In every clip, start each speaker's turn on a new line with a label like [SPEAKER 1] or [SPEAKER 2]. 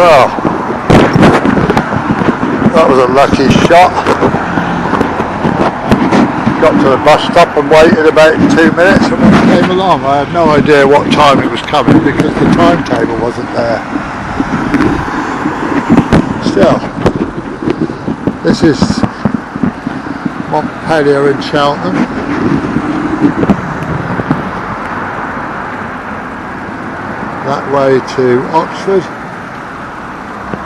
[SPEAKER 1] Well, that was a lucky shot. Got to the bus stop and waited about 2 minutes, and when it came along I had no idea what time it was coming because the timetable wasn't there. Still, this is Montpellier in Cheltenham. That way to Oxford,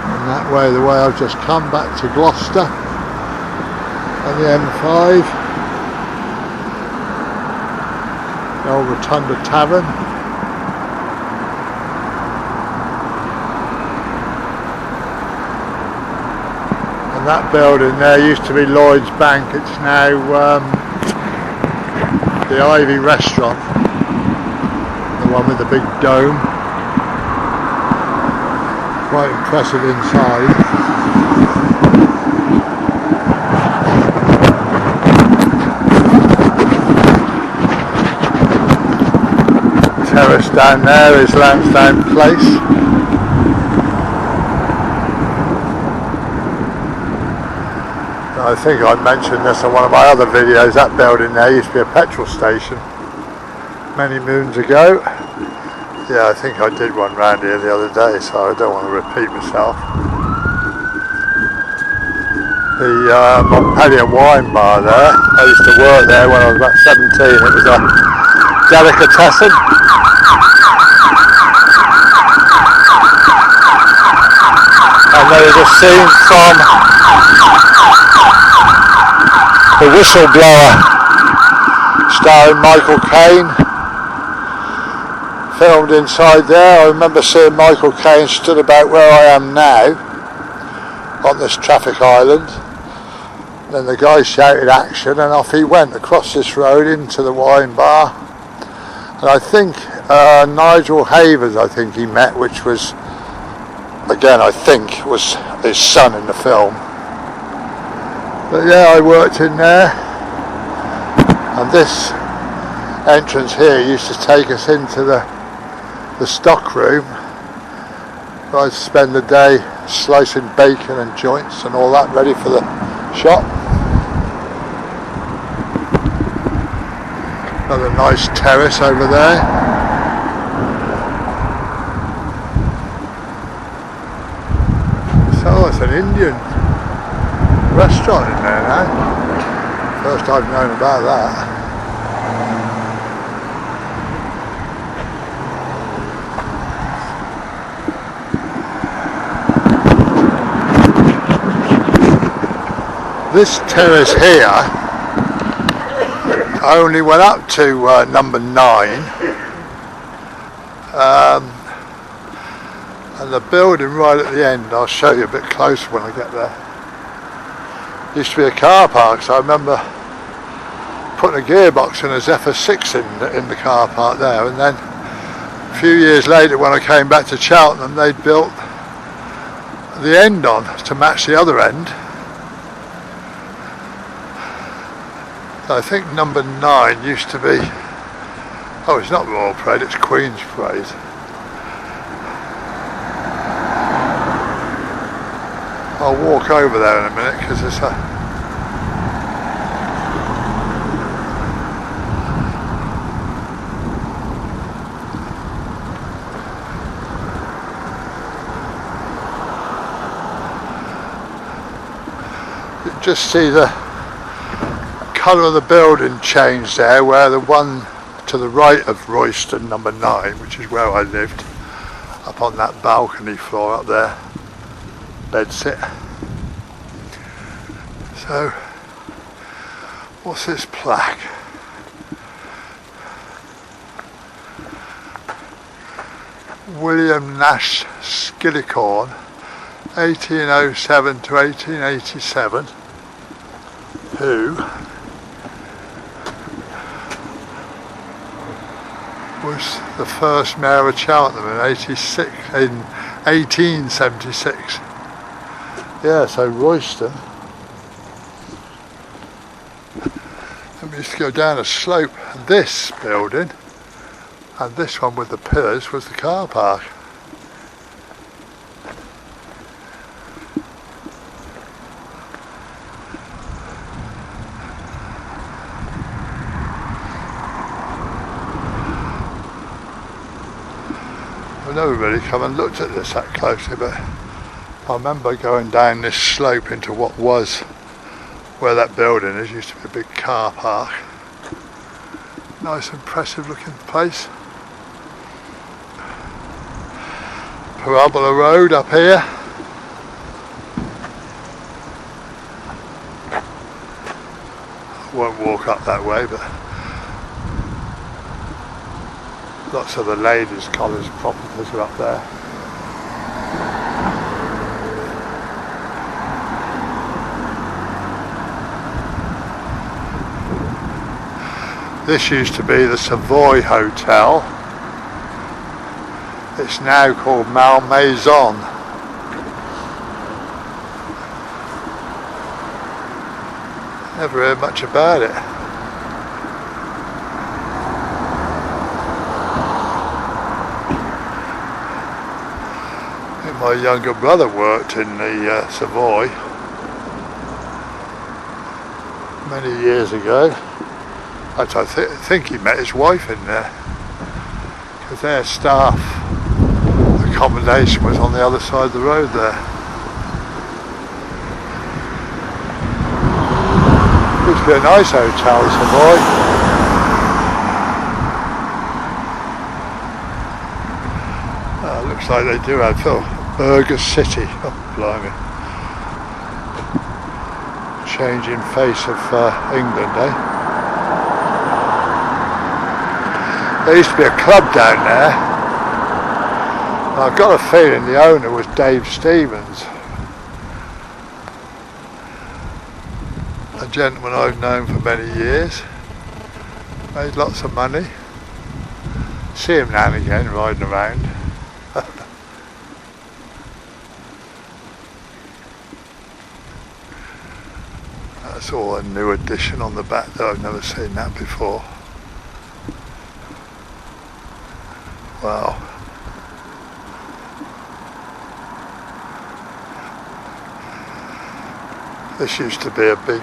[SPEAKER 1] and that way the way I've just come back to Gloucester on the M5, the old Rotunda Tavern. And that building there used to be Lloyd's Bank, it's now the Ivy Restaurant, the one with the big dome. Quite impressive inside. Terrace down there is Lansdowne Place. I think I mentioned this in one of my other videos. That building there used to be a petrol station many moons ago. Yeah, I think I did one round here the other day, so I don't want to repeat myself. The Montpellier wine bar there, I used to work there when I was about 17. It was a delicatessen. And there is a scene from The Whistleblower, starring Michael Caine, filmed inside there. I remember seeing Michael Caine stood about where I am now on this traffic island. Then the guy shouted action and off he went across this road into the wine bar. And I think Nigel Havers, I think he met, which was, again I think, was his son in the film. But yeah, I worked in there, and this entrance here used to take us into the stock room, where I'd spend the day slicing bacon and joints and all that ready for the shop. Another nice terrace over there. So it's an Indian restaurant in there now. First I've known about that. This terrace here, I only went up to number 9, and the building right at the end, I'll show you a bit closer when I get there, used to be a car park. So I remember putting a gearbox in a Zephyr 6 in the car park there, and then a few years later when I came back to Cheltenham, they'd built the end on to match the other end. I think number 9 used to be, oh, it's not Royal Parade, it's Queen's Parade. I'll walk over there in a minute because it's a you just see the colour of the building change there, where the one to the right of Royston, number 9, which is where I lived, up on that balcony floor up there, bedsit. So, what's this plaque? William Nash Skillicorn, 1807 to 1887, who was the first mayor of Cheltenham in 1876. Yeah, so Royston. And we used to go down a slope, and this building and this one with the pillars was the car park. never really come and looked at this that closely, but I remember going down this slope into what was where that building is. Used to be a big car park. Nice impressive looking place. Parabola Road up here. I won't walk up that way, but lots of the ladies' college properties are up there. This used to be the Savoy Hotel. It's now called Malmaison. Never heard much about it. I think my younger brother worked in the Savoy many years ago. I think he met his wife in there, because their staff accommodation was on the other side of the road there. Used to be a nice hotel, Savoy. Looks like they do have Burger City. Oh, blimey. Changing face of England, eh? There used to be a club down there. I've got a feeling the owner was Dave Stevens, a gentleman I've known for many years. Made lots of money. See him now and again riding around. That's all a new addition on the back though. I've never seen that before. Wow. This used to be a big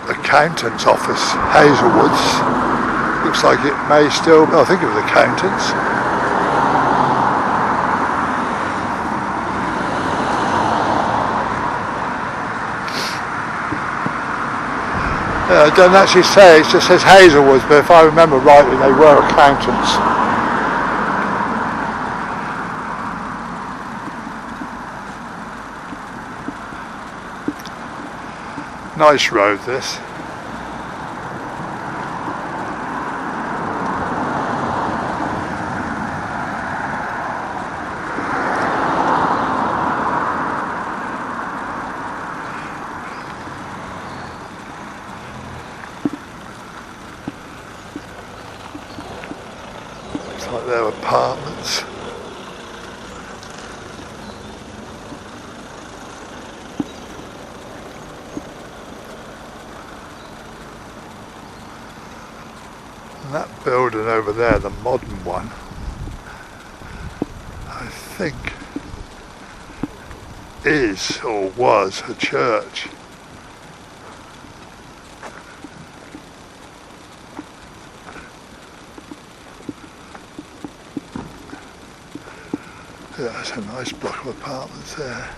[SPEAKER 1] accountant's office, Hazelwood's. Looks like it may still, I think it was accountants. Yeah, it doesn't actually say, it just says Hazelwood's, but if I remember rightly they were accountants. Nice road this. Looks like they're apartments. And that building over there, the modern one, I think is or was a church. Yeah, that's a nice block of apartments there.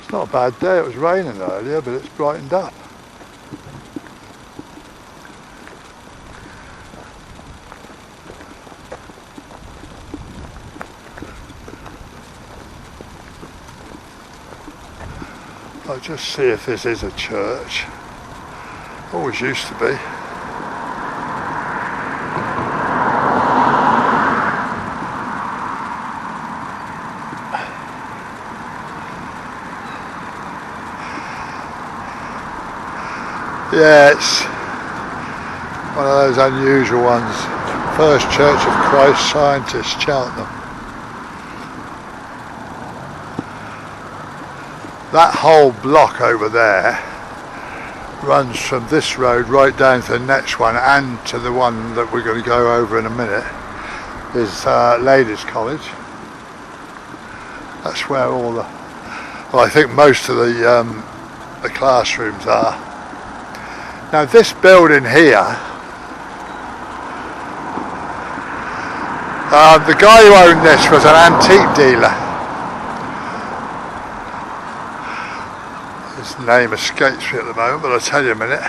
[SPEAKER 1] It's not a bad day. It was raining earlier, but it's brightened up. I'll just see if this is a church. Always used to be. Yeah, it's one of those unusual ones. First Church of Christ Scientist, Cheltenham. That whole block over there runs from this road right down to the next one and to the one that we're going to go over in a minute is Ladies' College. That's where all the, well, I think most of the classrooms are. Now this building here The guy who owned this was an antique dealer. His name escapes me at the moment, but I'll tell you in a minute.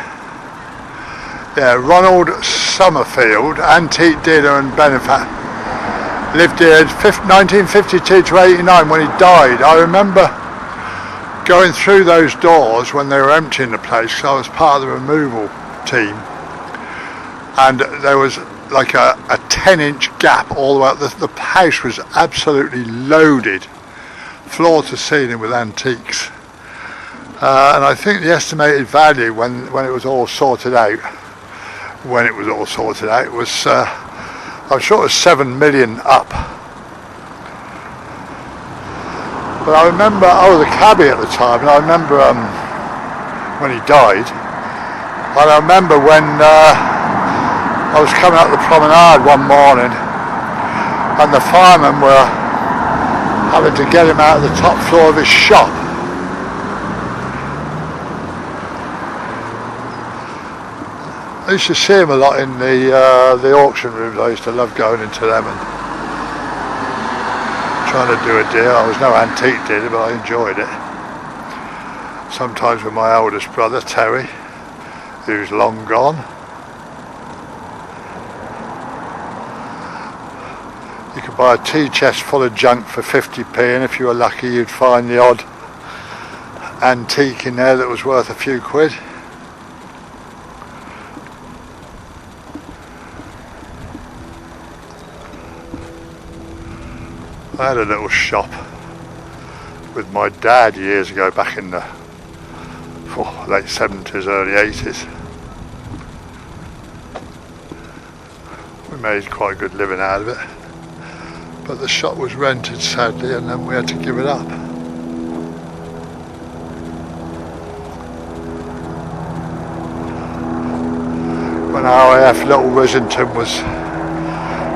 [SPEAKER 1] Yeah, Ronald Summerfield, antique dealer and benefactor. Lived here 1952 to 89 when he died. I remember going through those doors when they were emptying the place, because I was part of the removal team, and there was like a 10-inch gap all the way up. The house was absolutely loaded, floor to ceiling, with antiques. And I think the estimated value when it was all sorted out, was I'm sure it was 7 million up. But I remember, the cabbie at the time, and I remember when he died, and I remember when I was coming up the promenade one morning and the firemen were having to get him out of the top floor of his shop. I used to see him a lot in the auction rooms. I used to love going into them and trying to do a deal. I was no antique dealer, but I enjoyed it. Sometimes with my oldest brother, Terry, who's long gone. You could buy a tea chest full of junk for 50p, and if you were lucky you'd find the odd antique in there that was worth a few quid. I had a little shop with my dad years ago, back in the late 70s, early 80s. We made quite a good living out of it, but the shop was rented, sadly, and then we had to give it up. When RAF Little Rissington was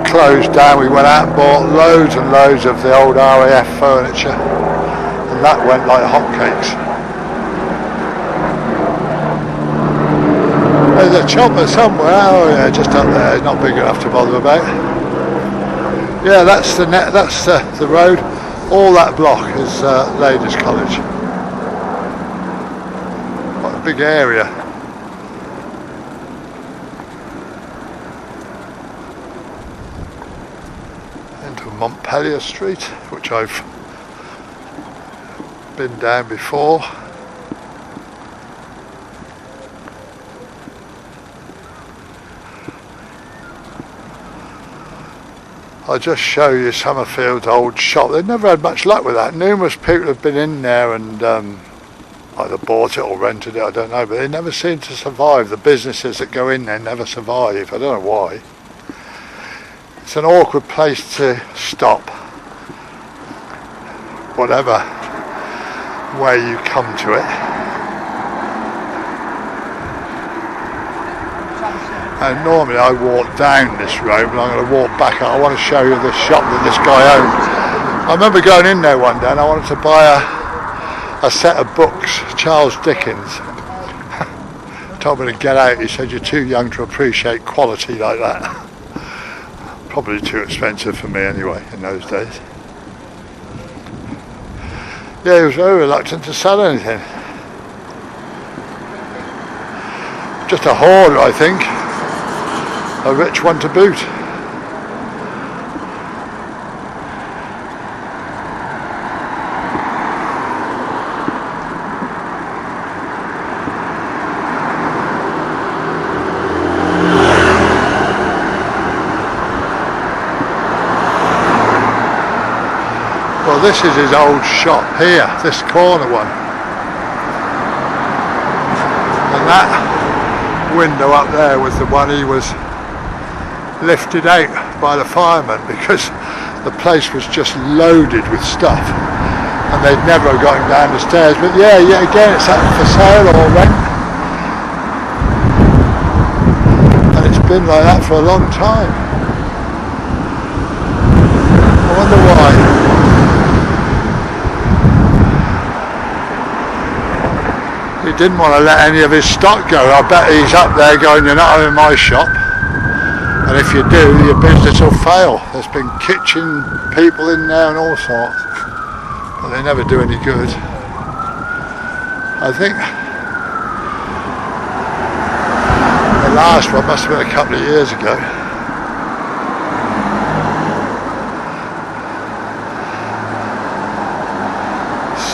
[SPEAKER 1] closed down, we went out and bought loads and loads of the old RAF furniture, and that went like hotcakes. There's a chopper somewhere. Oh yeah, just up there. It's not big enough to bother about. Yeah, that's the road. All that block is Ladies College. What a big area. Montpellier Street, which I've been down before. I'll just show you Summerfield's old shop. They've never had much luck with that. Numerous people have been in there and either bought it or rented it, I don't know, but they never seem to survive. The businesses that go in there never survive. I don't know why. It's an awkward place to stop, whatever way you come to it. And normally I walk down this road, but I'm going to walk back. I want to show you the shop that this guy owns. I remember going in there one day and I wanted to buy a set of books, Charles Dickens. Told me to get out. He said, "You're too young to appreciate quality like that." Probably too expensive for me anyway in those days. Yeah, he was very reluctant to sell anything. Just a hoarder, I think. A rich one to boot. Well, this is his old shop here, this corner one. And that window up there was the one he was lifted out by the firemen, because the place was just loaded with stuff and they'd never have got him down the stairs. But yeah, again, it's up for sale or rent, and it's been like that for a long time. I wonder why. He didn't want to let any of his stock go. I bet he's up there going, "You're not having my shop." And if you do, your business will fail. There's been kitchen people in there and all sorts, but they never do any good. I think the last one must have been a couple of years ago.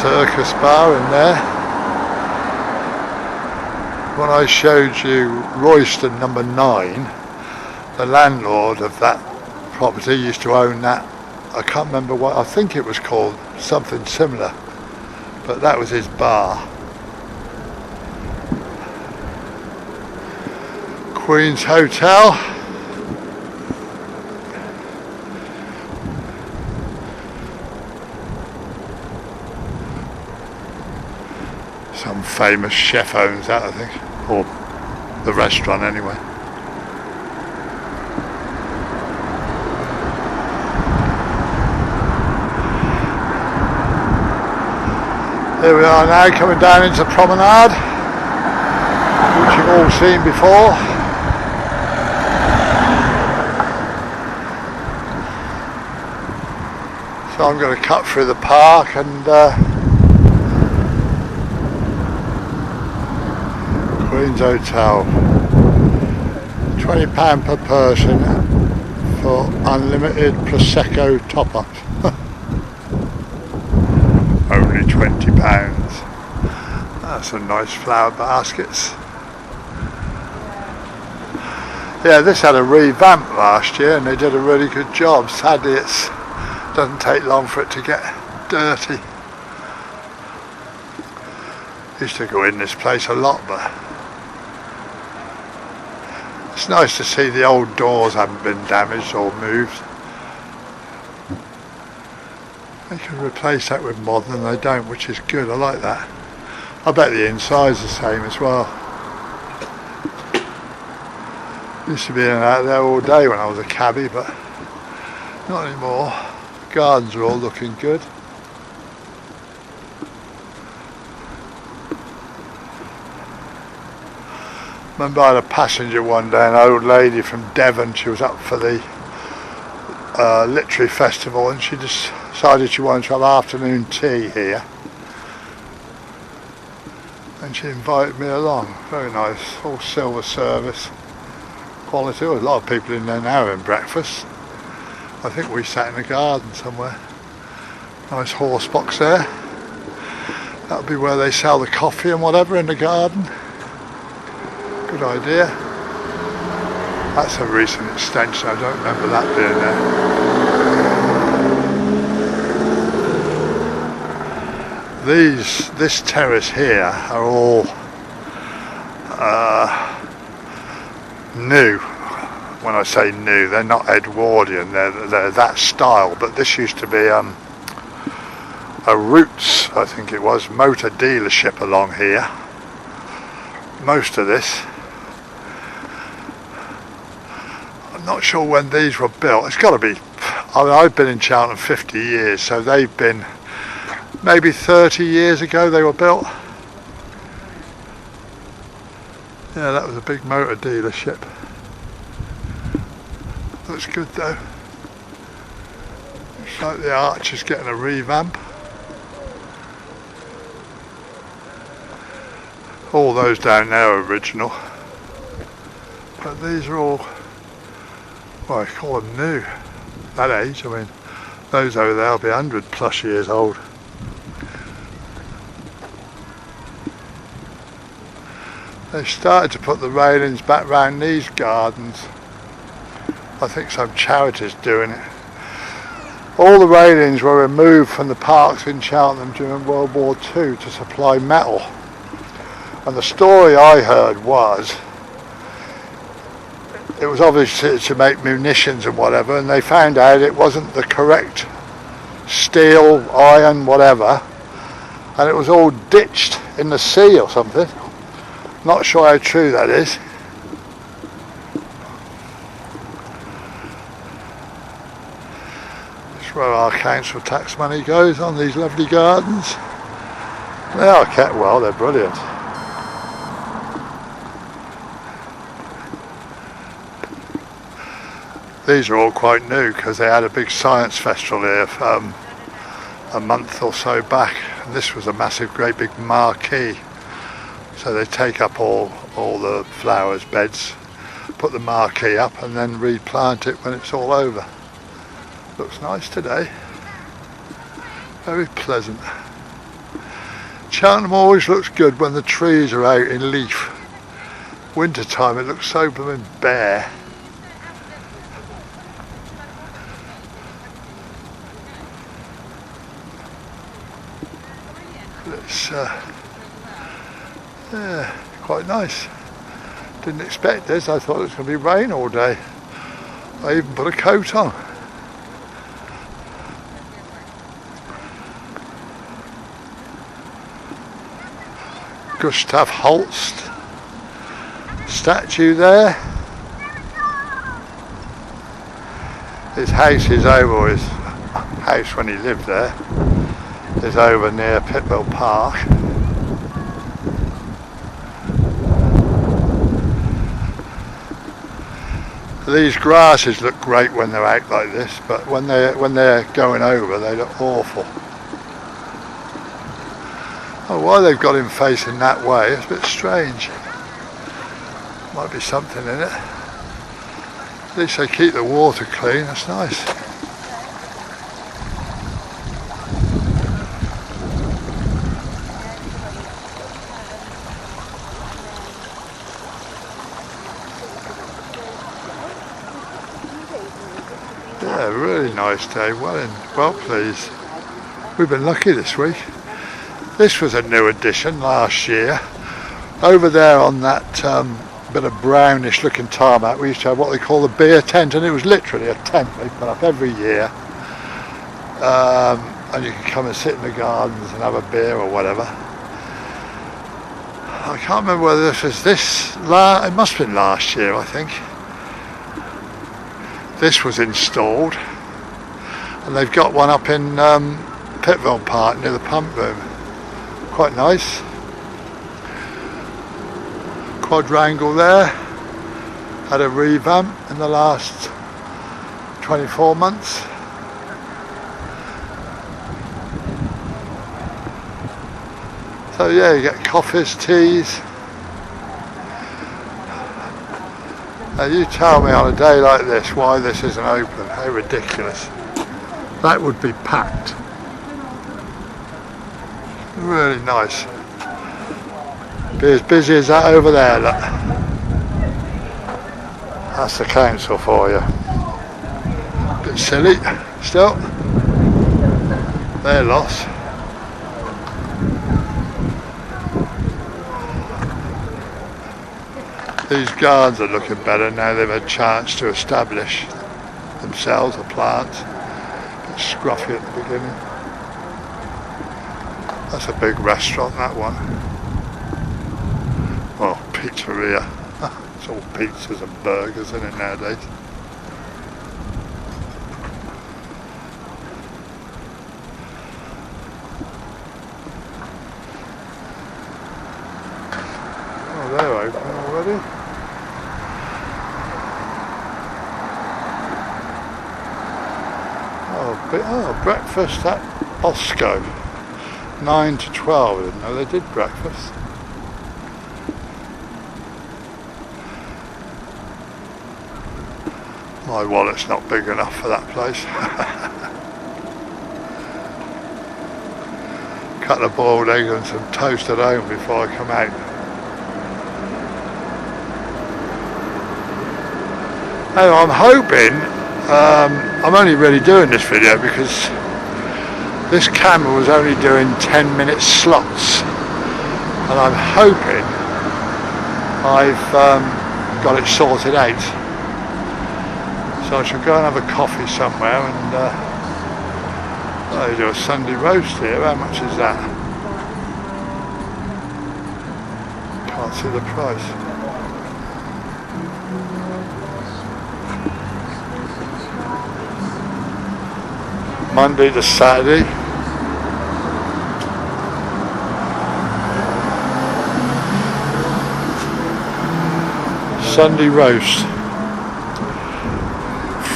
[SPEAKER 1] Circus bar in there. When I showed you Royston number 9, the landlord of that property used to own that. I can't remember what, I think it was called something similar, but that was his bar. Queen's Hotel. Some famous chef owns that, I think, or the restaurant anyway. Here we are now, coming down into the promenade, which you've all seen before. So I'm going to cut through the park and Queen's Hotel. £20 per person for unlimited Prosecco top-ups. Only £20. That's some nice flower baskets. Yeah, this had a revamp last year and they did a really good job. Sadly, it doesn't take long for it to get dirty. Used to go in this place a lot, but it's nice to see the old doors haven't been damaged or moved. They can replace that with modern and they don't, which is good. I like that. I bet the inside's the same as well. Used to be in and out there all day when I was a cabbie, but not anymore. Gardens are all looking good. Remember I had a passenger one day, an old lady from Devon. She was up for the literary festival and she decided she wanted to have afternoon tea here. And she invited me along. Very nice, all silver service. Quality. There was a lot of people in there now having breakfast. I think we sat in the garden somewhere. Nice horse box there. That'll be where they sell the coffee and whatever in the garden. Good idea. That's a recent extension. I don't remember that being there. This terrace here are all new. When I say new, they're not Edwardian, they're that style, but this used to be a Roots, I think it was, motor dealership along here. Most of this. I'm not sure when these were built. It's got to be, I mean, I've been in Cheltenham 50 years, so they've been maybe 30 years ago they were built. Yeah, that was a big motor dealership. Looks good though. Looks like the arch is getting a revamp. All those down there are original. But these are all, well, I call them new. That age, I mean, those over there will be 100 plus years old. They've started to put the railings back round these gardens. I think some charity's doing it. All the railings were removed from the parks in Cheltenham during World War II to supply metal. And the story I heard was, it was obviously to make munitions and whatever, and they found out it wasn't the correct steel, iron, whatever, and it was all ditched in the sea or something. Not sure how true that is. Where our council tax money goes on these lovely gardens. They are kept well, they're brilliant. These are all quite new because they had a big science festival here a month or so back, and this was a massive, great big marquee. So they take up all the flowers beds, put the marquee up, and then replant it when it's all over. Looks nice today. Very pleasant. Cheltenham always looks good when the trees are out in leaf. Winter time it looks so blooming bare. It's yeah, quite nice. Didn't expect this. I thought it was going to be rain all day. I even put a coat on. Gustav Holst statue there. His house is over, his house when he lived there is over near Pittville Park. These grasses look great when they're out like this, but when they're going over they look awful. Oh, why they've got him facing that way, it's a bit strange. Might be something in it. At least they keep the water clean, that's nice. Yeah, really nice day, well pleased. We've been lucky this week. This was a new addition last year. Over there on that bit of brownish looking tarmac, we used to have what they call the beer tent, and it was literally a tent they put up every year. And you could come and sit in the gardens and have a beer or whatever. I can't remember whether this was it must have been last year, I think. This was installed, and they've got one up in Pittville Park near the pump room. Quite nice. Quadrangle there. Had a revamp in the last 24 months. So yeah, you get coffees, teas. Now you tell me on a day like this why this isn't open. How ridiculous. That would be packed. Really nice. Be as busy as that over there, look. That's the council for you. Bit silly, still. Their loss. These gardens are looking better now they've had a chance to establish themselves, a plant. A bit scruffy at the beginning. That's a big restaurant, that one. Well, pizzeria. It's all pizzas and burgers, isn't it, nowadays? Oh, they're open already. Oh, breakfast at Osco. 9 to 12, I didn't know they did breakfast. My wallet's not big enough for that place. Couple of boiled eggs and some toast at home before I come out. Now I'm hoping, I'm only really doing this video because this camera was only doing 10-minute slots, and I'm hoping I've got it sorted out. So I shall go and have a coffee somewhere and they do a Sunday roast here. How much is that? Can't see the price. Monday to Saturday. Sunday roast.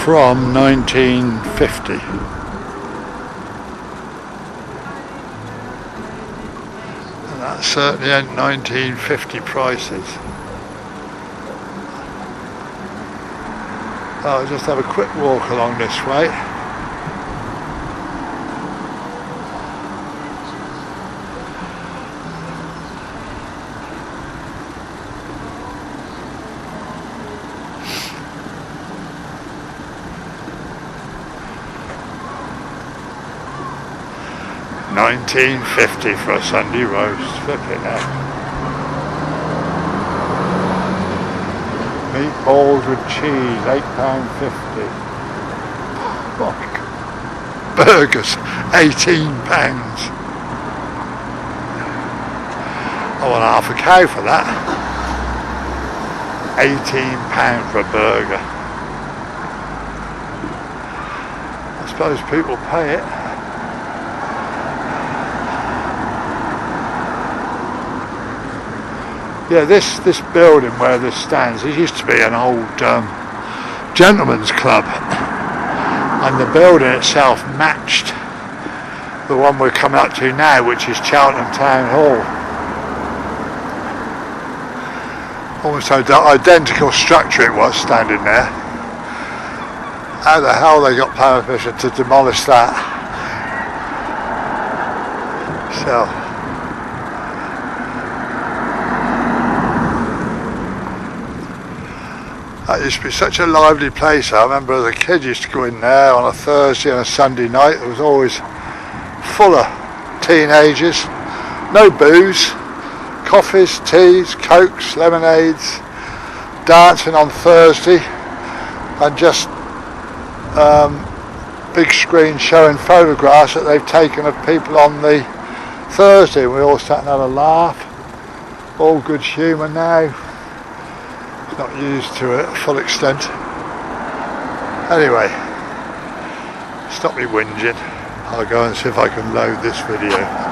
[SPEAKER 1] from 1950. And that certainly ain't 1950 prices. I'll just have a quick walk along this way. $19.50 for a Sunday roast, flipping heck. Meatballs with cheese, £8.50. Fuck. Burgers, £18. I want half a cow for that. £18 for a burger. I suppose people pay it. Yeah, this building where this stands, it used to be an old gentleman's club, and the building itself matched the one we're coming up to now, which is Cheltenham Town Hall. Almost identical structure it was standing there. How the hell they got permission to demolish that? So. That used to be such a lively place. I remember as a kid used to go in there on a Thursday and a Sunday night. It was always full of teenagers. No booze, coffees, teas, cokes, lemonades, dancing on Thursday, and just big screen showing photographs that they've taken of people on the Thursday. We all sat and had a laugh. All good humour now. Not used to it at full extent. Anyway, stop me whinging. I'll go and see if I can load this video.